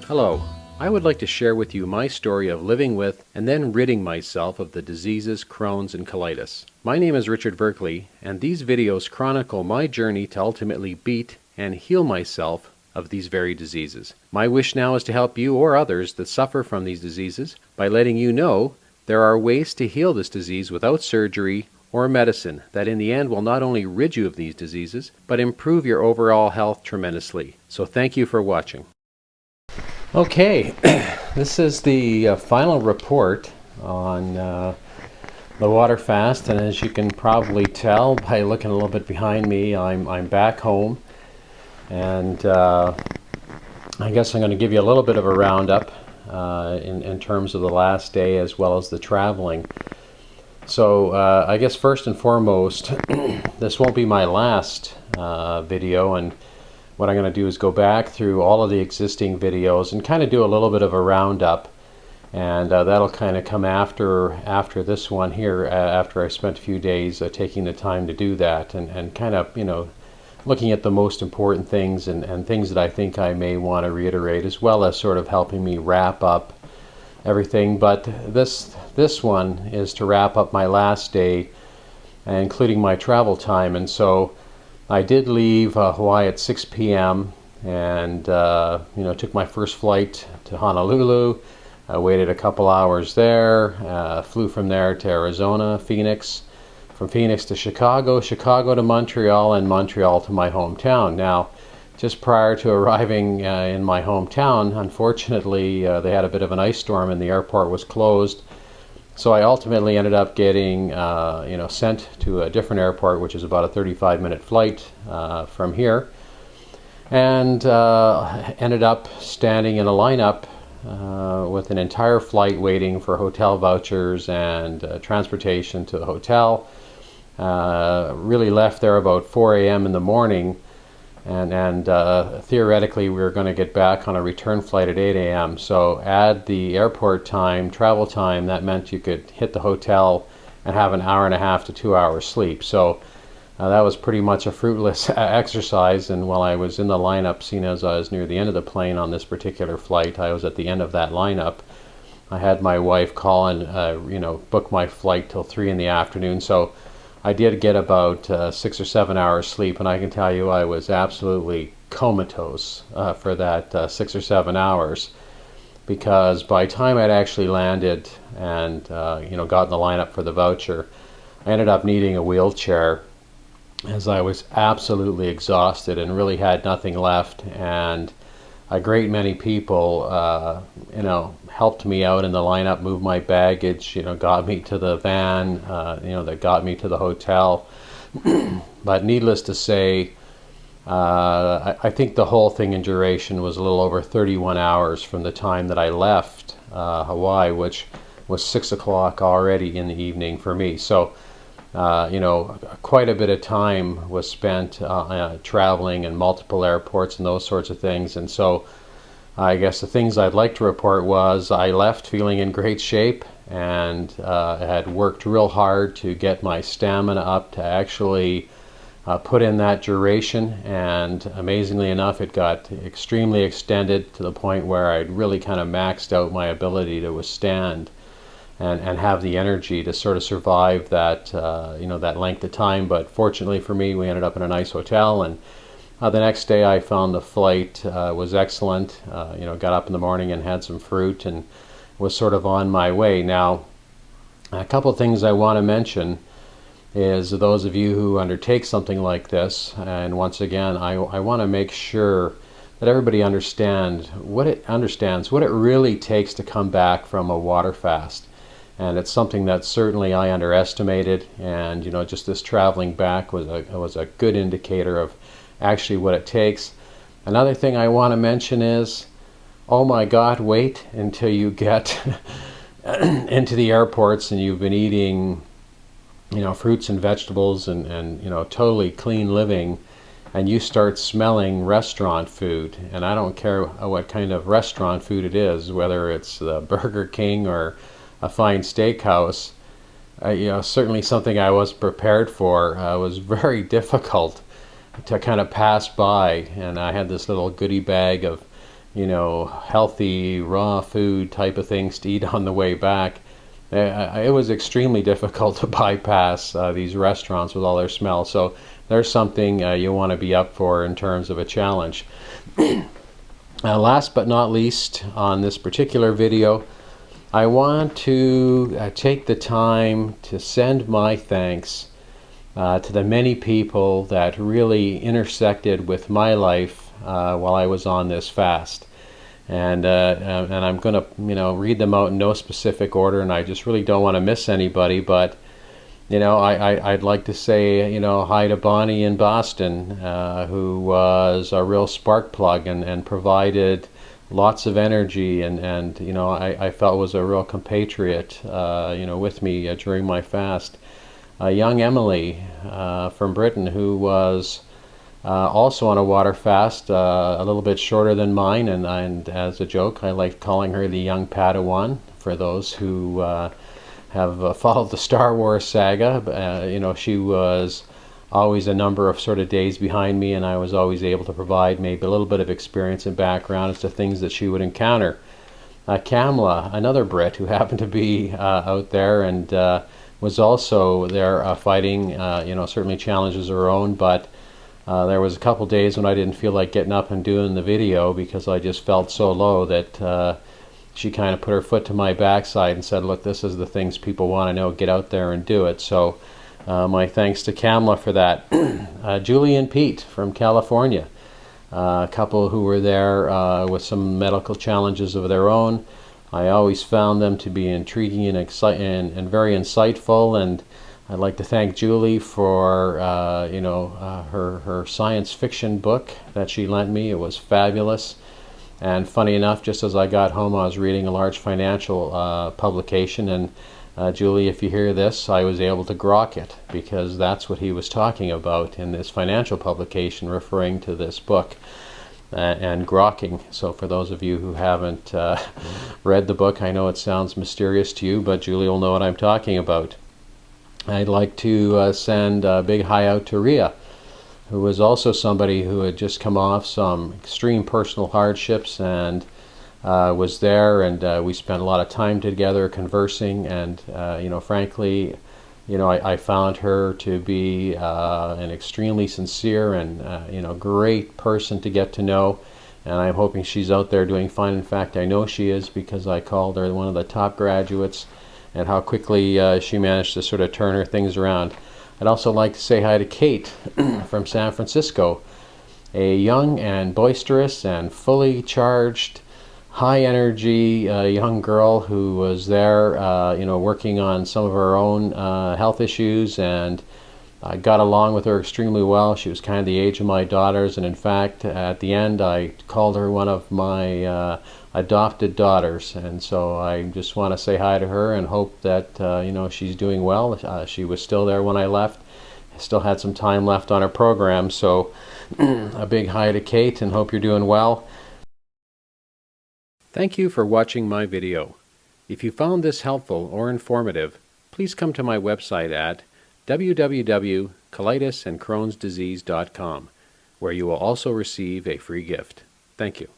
Hello, I would like to share with you my story of living with and then ridding myself of the diseases Crohn's and colitis. My name is Richard Berkeley, and these videos chronicle my journey to ultimately beat and heal myself of these very diseases. My wish now is to help you or others that suffer from these diseases by letting you know there are ways to heal this disease without surgery or medicine that in the end will not only rid you of these diseases, but improve your overall health tremendously. So thank you for watching. Okay, this is the final report on the water fast, and as you can probably tell by looking a little bit behind me, I'm back home, and I guess I'm going to give you a little bit of a roundup in terms of the last day as well as the traveling. So I guess first and foremost, this won't be my last video, and what I'm going to do is go back through all of the existing videos and kind of do a little bit of a roundup, and that'll kind of come after this one here, after I spent a few days taking the time to do that, and kind of, you know, looking at the most important things and things that I think I may want to reiterate, as well as sort of helping me wrap up everything. But this one is to wrap up my last day, including my travel time. And so I did leave Hawaii at 6 p.m. and you know, took my first flight to Honolulu. I waited a couple hours there, flew from there to Arizona, Phoenix, from Phoenix to Chicago, Chicago to Montreal, and Montreal to my hometown. Now, just prior to arriving in my hometown, unfortunately, they had a bit of an ice storm and the airport was closed. So I ultimately ended up getting you know, sent to a different airport, which is about a 35-minute flight from here, and ended up standing in a lineup with an entire flight waiting for hotel vouchers and transportation to the hotel. Really left there about 4 a.m. in the morning, and theoretically we were going to get back on a return flight at 8 a.m. So add the airport time, travel time, that meant you could hit the hotel and have an hour and a half to 2 hours sleep. So that was pretty much a fruitless exercise, and while I was in the lineup, seeing as I was near the end of the plane on this particular flight, I was at the end of that lineup. I had my wife call and you know, book my flight till 3 in the afternoon. So I did get about 6 or 7 hours sleep, and I can tell you I was absolutely comatose for that 6 or 7 hours, because by the time I'd actually landed and you know, got in the lineup for the voucher, I ended up needing a wheelchair, as I was absolutely exhausted and really had nothing left. And a great many people you know, helped me out in the lineup, moved my baggage, you know, got me to the van, you know, that got me to the hotel. But needless to say, I think the whole thing in duration was a little over 31 hours from the time that I left Hawaii, which was 6 o'clock already in the evening for me. So you know, quite a bit of time was spent traveling in multiple airports and those sorts of things. And so I guess the things I'd like to report was I left feeling in great shape, and had worked real hard to get my stamina up to actually put in that duration, and amazingly enough it got extremely extended to the point where I'd really kind of maxed out my ability to withstand and have the energy to sort of survive that you know, that length of time. But fortunately for me, we ended up in a nice hotel, and the next day I found the flight was excellent. You know, got up in the morning and had some fruit and was sort of on my way. Now, a couple of things I want to mention is those of you who undertake something like this, and once again I want to make sure that everybody understands what it really takes to come back from a water fast. And it's something that certainly I underestimated, and you know, just this traveling back was a good indicator of actually what it takes. Another thing I want to mention is, oh my God, wait until you get into the airports and you've been eating, you know, fruits and vegetables and you know, totally clean living, and you start smelling restaurant food. And I don't care what kind of restaurant food it is, whether it's the Burger King or a fine steakhouse. You know, certainly something I wasn't prepared for. Was very difficult to kind of pass by, and I had this little goodie bag of, healthy raw food type of things to eat on the way back. It was extremely difficult to bypass these restaurants with all their smell. So there's something you want to be up for in terms of a challenge. Last but not least, on this particular video, I want to take the time to send my thanks to the many people that really intersected with my life while I was on this fast. And I'm going to read them out in no specific order, and I just really don't want to miss anybody. But I'd like to say hi to Bonnie in Boston, who was a real spark plug and provided lots of energy, and I felt was a real compatriot with me during my fast. Young Emily from Britain, who was also on a water fast, a little bit shorter than mine, and as a joke, I like calling her the young Padawan. For those who have followed the Star Wars saga, she was always a number of sort of days behind me, and I was always able to provide maybe a little bit of experience and background as to things that she would encounter. Kamla, another Brit who happened to be out there and was also there fighting, certainly challenges her own, but there was a couple days when I didn't feel like getting up and doing the video because I just felt so low that she kind of put her foot to my backside and said, look, this is the things people want to know, get out there and do it. So my thanks to Kamla for that. Julie and Pete from California, a couple who were there with some medical challenges of their own. I always found them to be intriguing and very insightful, and I'd like to thank Julie for her science fiction book that she lent me. It was fabulous. And funny enough, just as I got home, I was reading a large financial publication, and Julie, if you hear this, I was able to grok it, because that's what he was talking about in this financial publication, referring to this book and grokking. So for those of you who haven't read the book, I know it sounds mysterious to you, but Julie will know what I'm talking about. I'd like to send a big hi out to Ria, who was also somebody who had just come off some extreme personal hardships and was there, and we spent a lot of time together conversing, and frankly, I found her to be an extremely sincere and great person to get to know, and I'm hoping she's out there doing fine. In fact, I know she is, because I called her one of the top graduates, and how quickly she managed to sort of turn her things around. I'd also like to say hi to Kate from San Francisco, a young and boisterous and fully charged, high energy young girl who was there working on some of her own health issues, and I got along with her extremely well. She was kind of the age of my daughters, and in fact at the end I called her one of my adopted daughters, and so I just want to say hi to her and hope that she's doing well. She was still there when I left, still had some time left on her program, so a big hi to Kate, and hope you're doing well. Thank you for watching my video. If you found this helpful or informative, please come to my website at www.colitisandcrohnsdisease.com, where you will also receive a free gift. Thank you.